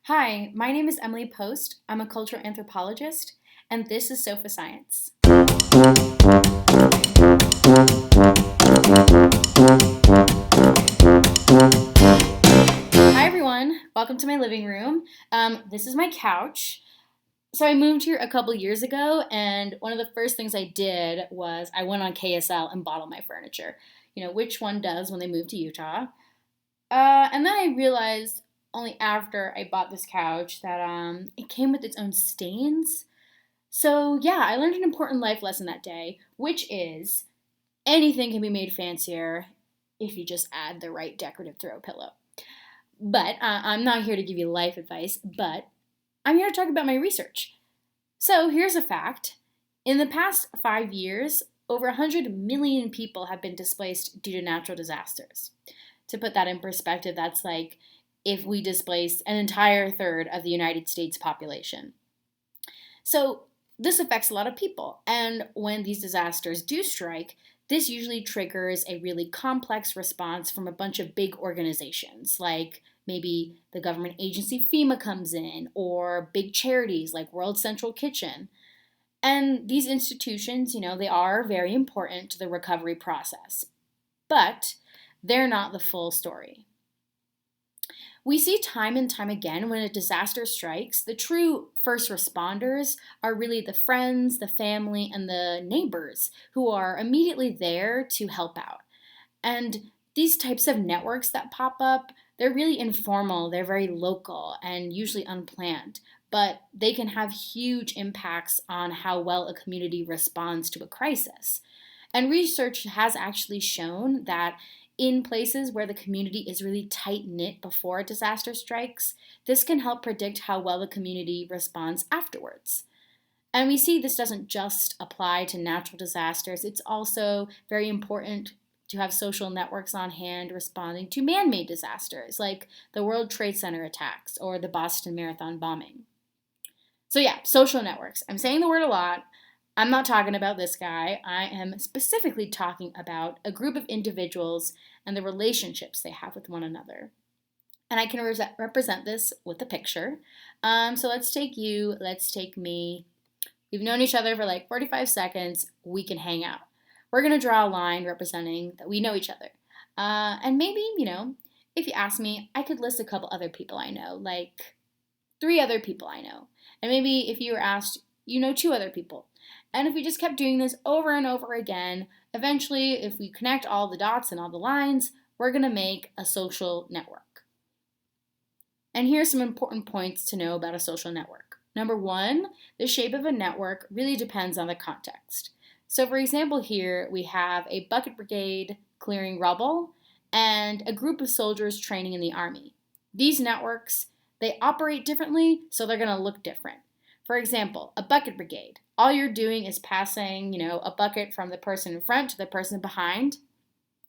Hi, my name is Emily Post. I'm a cultural anthropologist, and this is Sofa Science. Hi, everyone. Welcome to my living room. This is my couch. So I moved here a couple years ago, and one of the first things I did was I went on KSL and bought all my furniture. Which one does when they move to Utah. And then I realized only after I bought this couch that it came with its own stains. So yeah, I learned an important life lesson that day, which is anything can be made fancier if you just add the right decorative throw pillow. But I'm not here to give you life advice, but I'm here to talk about my research. So here's a fact. In the past 5 years, over 100 million people have been displaced due to natural disasters. To put that in perspective, that's like if we displaced an entire third of the United States population. So this affects a lot of people, and when these disasters do strike, this usually triggers a really complex response from a bunch of big organizations, like maybe the government agency FEMA comes in, or big charities like World Central Kitchen. And these institutions, they are very important to the recovery process, but they're not the full story. We see time and time again when a disaster strikes, the true first responders are really the friends, the family, and the neighbors who are immediately there to help out. And these types of networks that pop up, they're really informal, they're very local, and usually unplanned, but they can have huge impacts on how well a community responds to a crisis. And research has actually shown that in places where the community is really tight-knit before a disaster strikes, this can help predict how well the community responds afterwards. And we see this doesn't just apply to natural disasters, it's also very important to have social networks on hand responding to man-made disasters like the World Trade Center attacks or the Boston Marathon bombing. So yeah, social networks. I'm saying the word a lot. I'm not talking about this guy. I am specifically talking about a group of individuals and the relationships they have with one another. And I can represent this with a picture. So let's take you, let's take me. We've known each other for like 45 seconds. We can hang out. We're going to draw a line representing that we know each other. And maybe, if you ask me, I could list a couple other people I know, like 3 other people I know. And maybe if you were asked, you know 2 other people. And if we just kept doing this over and over again, eventually, if we connect all the dots and all the lines, we're going to make a social network. And here's some important points to know about a social network. Number 1, the shape of a network really depends on the context. So for example, here we have a bucket brigade clearing rubble and a group of soldiers training in the army. These networks, they operate differently, so they're going to look different. For example, a bucket brigade. All you're doing is passing, a bucket from the person in front to the person behind.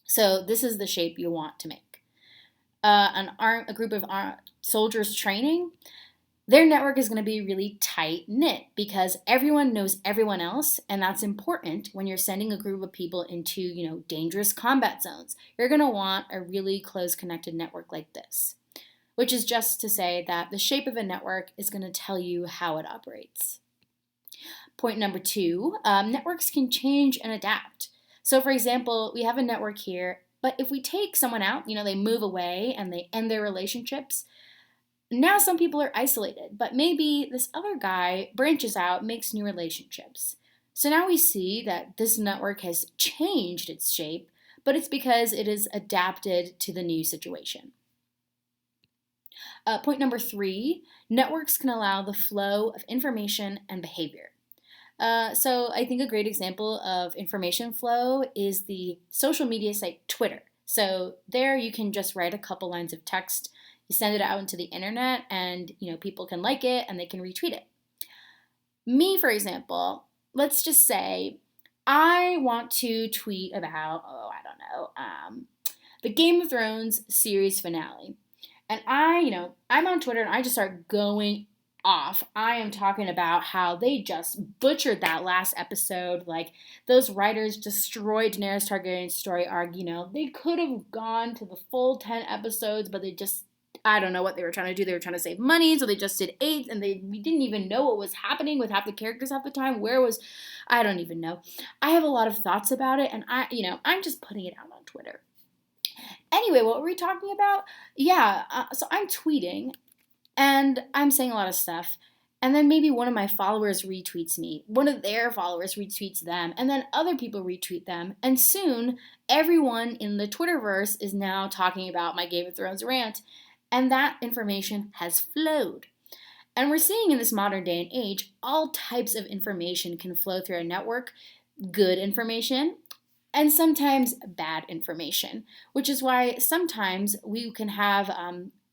So this is the shape you want to make. A group of soldiers training, their network is going to be really tight-knit because everyone knows everyone else, and that's important when you're sending a group of people into, dangerous combat zones. You're going to want a really close connected network like this, which is just to say that the shape of a network is going to tell you how it operates. Point number 2, networks can change and adapt. So for example, we have a network here, but if we take someone out, they move away and they end their relationships, now some people are isolated, but maybe this other guy branches out, makes new relationships. So now we see that this network has changed its shape, but it's because it is adapted to the new situation. Point number 3, networks can allow the flow of information and behavior. So I think a great example of information flow is the social media site Twitter. So there you can just write a couple lines of text, you send it out into the internet, and people can like it and they can retweet it. Me, for example, let's just say I want to tweet about, the Game of Thrones series finale. And I'm on Twitter and I just start going off. I am talking about how they just butchered that last episode. Like, those writers destroyed Daenerys Targaryen's story arc. They could have gone to the full 10 episodes, but they just I don't know what they were trying to do. They were trying to save money, so they just did 8, and we didn't even know what was happening with half the characters half the time. I don't even know. I have a lot of thoughts about it, and I'm just putting it out on Twitter. Anyway, what were we talking about? Yeah, so I'm tweeting, and I'm saying a lot of stuff. And then maybe one of my followers retweets me. One of their followers retweets them. And then other people retweet them. And soon, everyone in the Twitterverse is now talking about my Game of Thrones rant. And that information has flowed. And we're seeing in this modern day and age, all types of information can flow through a network. Good information, and sometimes bad information, which is why sometimes we can have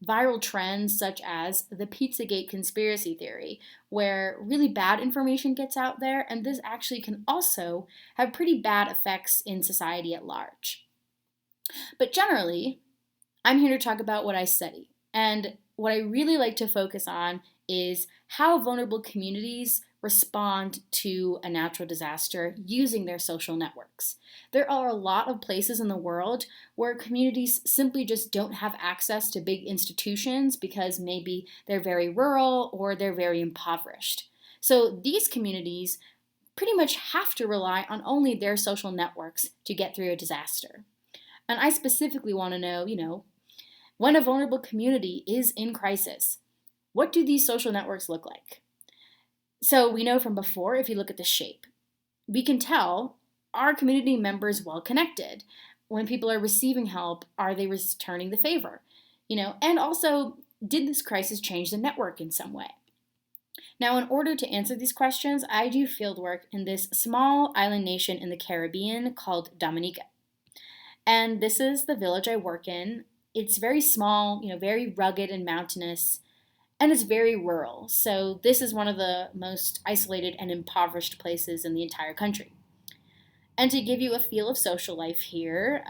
viral trends such as the Pizzagate conspiracy theory, where really bad information gets out there, and this actually can also have pretty bad effects in society at large. But generally, I'm here to talk about what I study, and what I really like to focus on is how vulnerable communities respond to a natural disaster using their social networks. There are a lot of places in the world where communities simply just don't have access to big institutions because maybe they're very rural or they're very impoverished. So these communities pretty much have to rely on only their social networks to get through a disaster. And I specifically want to know, when a vulnerable community is in crisis, what do these social networks look like? So we know from before, if you look at the shape, we can tell, are community members well connected? When people are receiving help, are they returning the favor? And also, did this crisis change the network in some way? Now, in order to answer these questions, I do fieldwork in this small island nation in the Caribbean called Dominica. And this is the village I work in. It's very small, very rugged and mountainous. And it's very rural, so this is one of the most isolated and impoverished places in the entire country. And to give you a feel of social life here,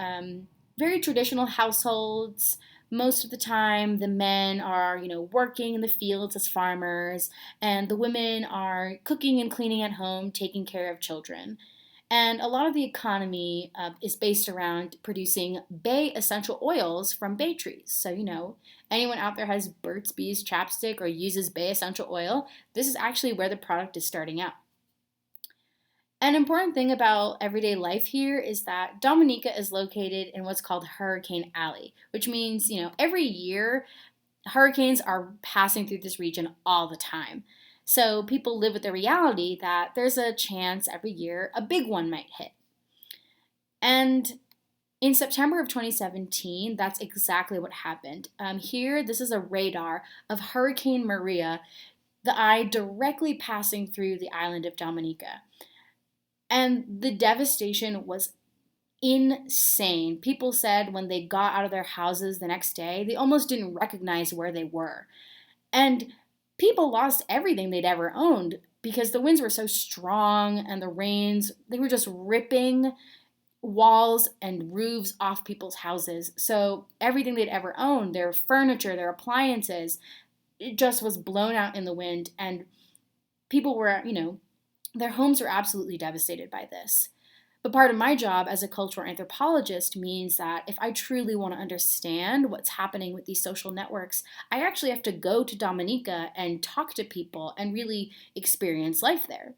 very traditional households. Most of the time, the men are, working in the fields as farmers, and the women are cooking and cleaning at home, taking care of children. And a lot of the economy is based around producing bay essential oils from bay trees. So, anyone out there has Burt's Bees chapstick or uses bay essential oil, this is actually where the product is starting out. An important thing about everyday life here is that Dominica is located in what's called Hurricane Alley, which means, every year hurricanes are passing through this region all the time. So people live with the reality that there's a chance every year a big one might hit. And in September of 2017, that's exactly what happened. Here, this is a radar of Hurricane Maria, the eye directly passing through the island of Dominica. And the devastation was insane. People said when they got out of their houses the next day, they almost didn't recognize where they were. And people lost everything they'd ever owned because the winds were so strong and the rains, they were just ripping walls and roofs off people's houses. So everything they'd ever owned, their furniture, their appliances, it just was blown out in the wind. And people were, their homes were absolutely devastated by this. But part of my job as a cultural anthropologist means that if I truly want to understand what's happening with these social networks, I actually have to go to Dominica and talk to people and really experience life there.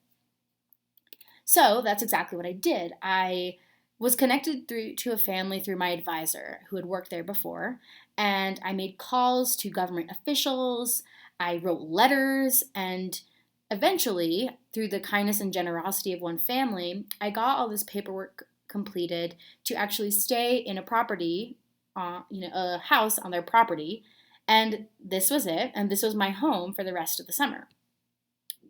So that's exactly what I did. I was connected to a family through my advisor who had worked there before, and I made calls to government officials, I wrote letters, and eventually, through the kindness and generosity of one family, I got all this paperwork completed to actually stay in a property, a house on their property, and this was it, and this was my home for the rest of the summer.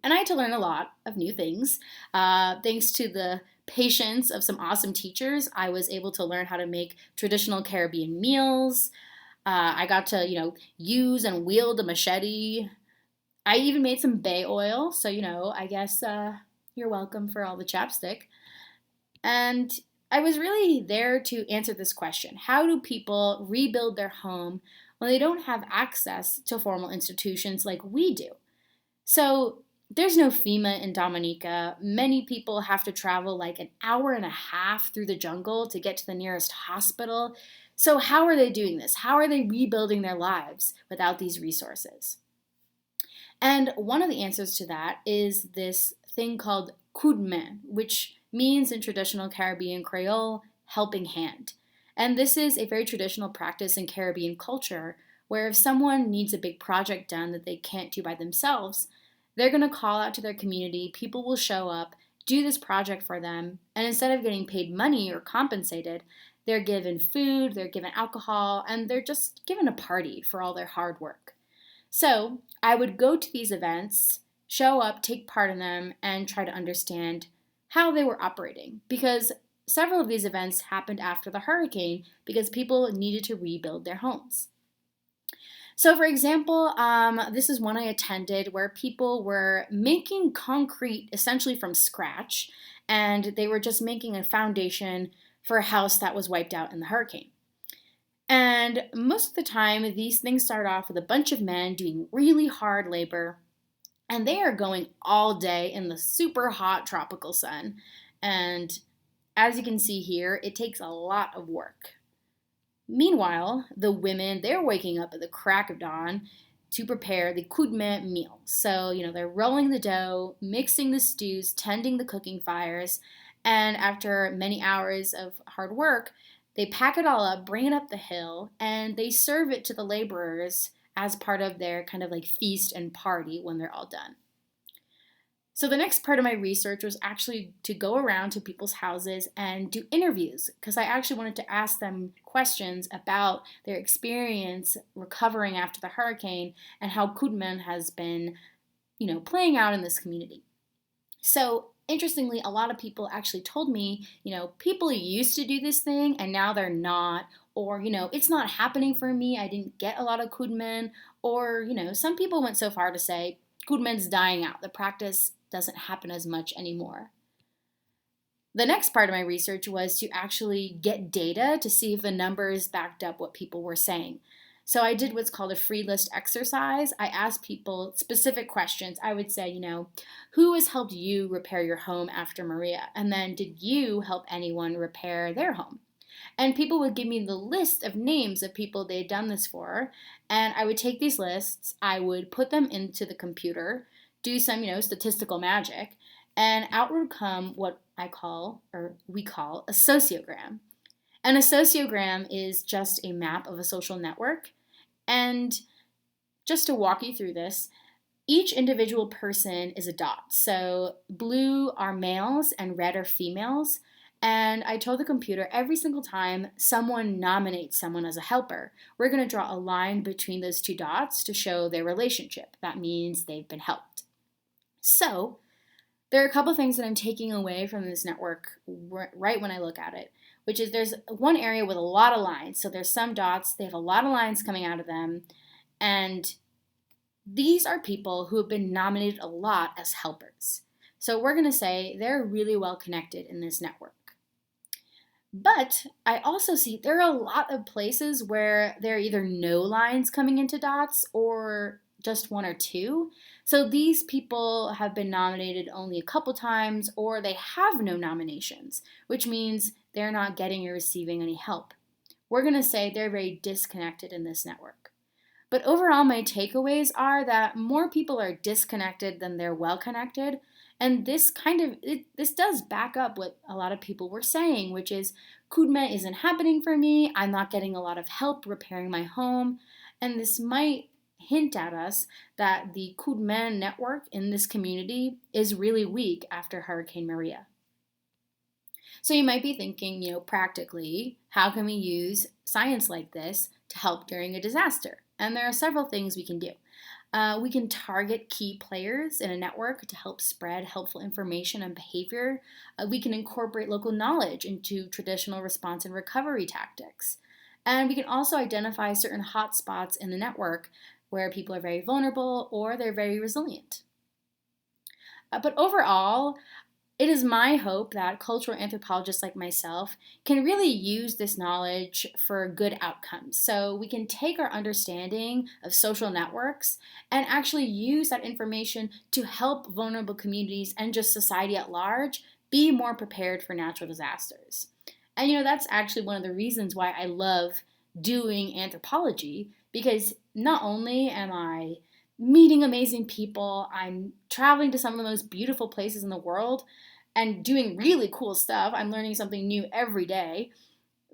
And I had to learn a lot of new things. Thanks to the patience of some awesome teachers, I was able to learn how to make traditional Caribbean meals. I got to, use and wield a machete. I even made some bay oil, so, I guess you're welcome for all the chapstick. And I was really there to answer this question. How do people rebuild their home when they don't have access to formal institutions like we do? So there's no FEMA in Dominica. Many people have to travel like an hour and a half through the jungle to get to the nearest hospital. So how are they doing this? How are they rebuilding their lives without these resources? And one of the answers to that is this thing called coup de main, which means in traditional Caribbean Creole, helping hand. And this is a very traditional practice in Caribbean culture where if someone needs a big project done that they can't do by themselves, they're going to call out to their community, people will show up, do this project for them, and instead of getting paid money or compensated, they're given food, they're given alcohol, and they're just given a party for all their hard work. So I would go to these events, show up, take part in them, and try to understand how they were operating. Because several of these events happened after the hurricane because people needed to rebuild their homes. So, for example, this is one I attended where people were making concrete essentially from scratch, and they were just making a foundation for a house that was wiped out in the hurricane. And most of the time, these things start off with a bunch of men doing really hard labor, and they are going all day in the super hot tropical sun. And as you can see here, it takes a lot of work. Meanwhile, the women, they're waking up at the crack of dawn to prepare the coup de main meal. So, they're rolling the dough, mixing the stews, tending the cooking fires, and after many hours of hard work, they pack it all up, bring it up the hill, and they serve it to the laborers as part of their kind of like feast and party when they're all done. So the next part of my research was actually to go around to people's houses and do interviews because I actually wanted to ask them questions about their experience recovering after the hurricane and how coup de main has been, playing out in this community. So interestingly, a lot of people actually told me, people used to do this thing and now they're not, or, it's not happening for me. I didn't get a lot of coup de main, or, some people went so far to say coup de main's dying out. The practice doesn't happen as much anymore. The next part of my research was to actually get data to see if the numbers backed up what people were saying. So I did what's called a free list exercise. I asked people specific questions. I would say, who has helped you repair your home after Maria? And then did you help anyone repair their home? And people would give me the list of names of people they had done this for. And I would take these lists, I would put them into the computer, do some, statistical magic, and out would come what we call a sociogram. And a sociogram is just a map of a social network. And just to walk you through this, each individual person is a dot. So blue are males and red are females. And I told the computer every single time someone nominates someone as a helper, we're going to draw a line between those two dots to show their relationship. That means they've been helped. So there are a couple things that I'm taking away from this network right when I look at it, which is there's one area with a lot of lines. So there's some dots, they have a lot of lines coming out of them, and these are people who have been nominated a lot as helpers. So we're going to say they're really well connected in this network. But I also see there are a lot of places where there are either no lines coming into dots or just one or two. So these people have been nominated only a couple times or they have no nominations, which means they're not getting or receiving any help. We're going to say they're very disconnected in this network. But overall, my takeaways are that more people are disconnected than they're well connected. And this does back up what a lot of people were saying, which is coup de main isn't happening for me. I'm not getting a lot of help repairing my home. And this might hint at us that the coup de main network in this community is really weak after Hurricane Maria. So you might be thinking, practically, how can we use science like this to help during a disaster? And there are several things we can do. We can target key players in a network to help spread helpful information and behavior. We can incorporate local knowledge into traditional response and recovery tactics. And we can also identify certain hotspots in the network where people are very vulnerable or they're very resilient. But overall, it is my hope that cultural anthropologists like myself can really use this knowledge for good outcomes. So we can take our understanding of social networks and actually use that information to help vulnerable communities and just society at large be more prepared for natural disasters. And that's actually one of the reasons why I love doing anthropology, because not only am I meeting amazing people, I'm traveling to some of the most beautiful places in the world and doing really cool stuff. I'm learning something new every day.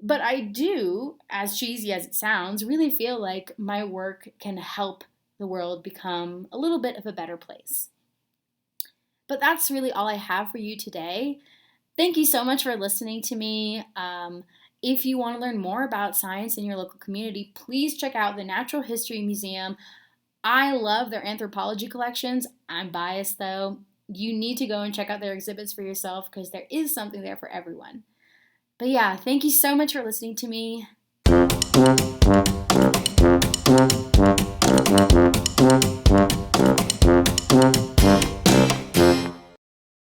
But I do, as cheesy as it sounds, really feel like my work can help the world become a little bit of a better place. But that's really all I have for you today. Thank you so much for listening to me. If you want to learn more about science in your local community, please check out the Natural History Museum. I love their anthropology collections. I'm biased though. You need to go and check out their exhibits for yourself because there is something there for everyone. But yeah, thank you so much for listening to me.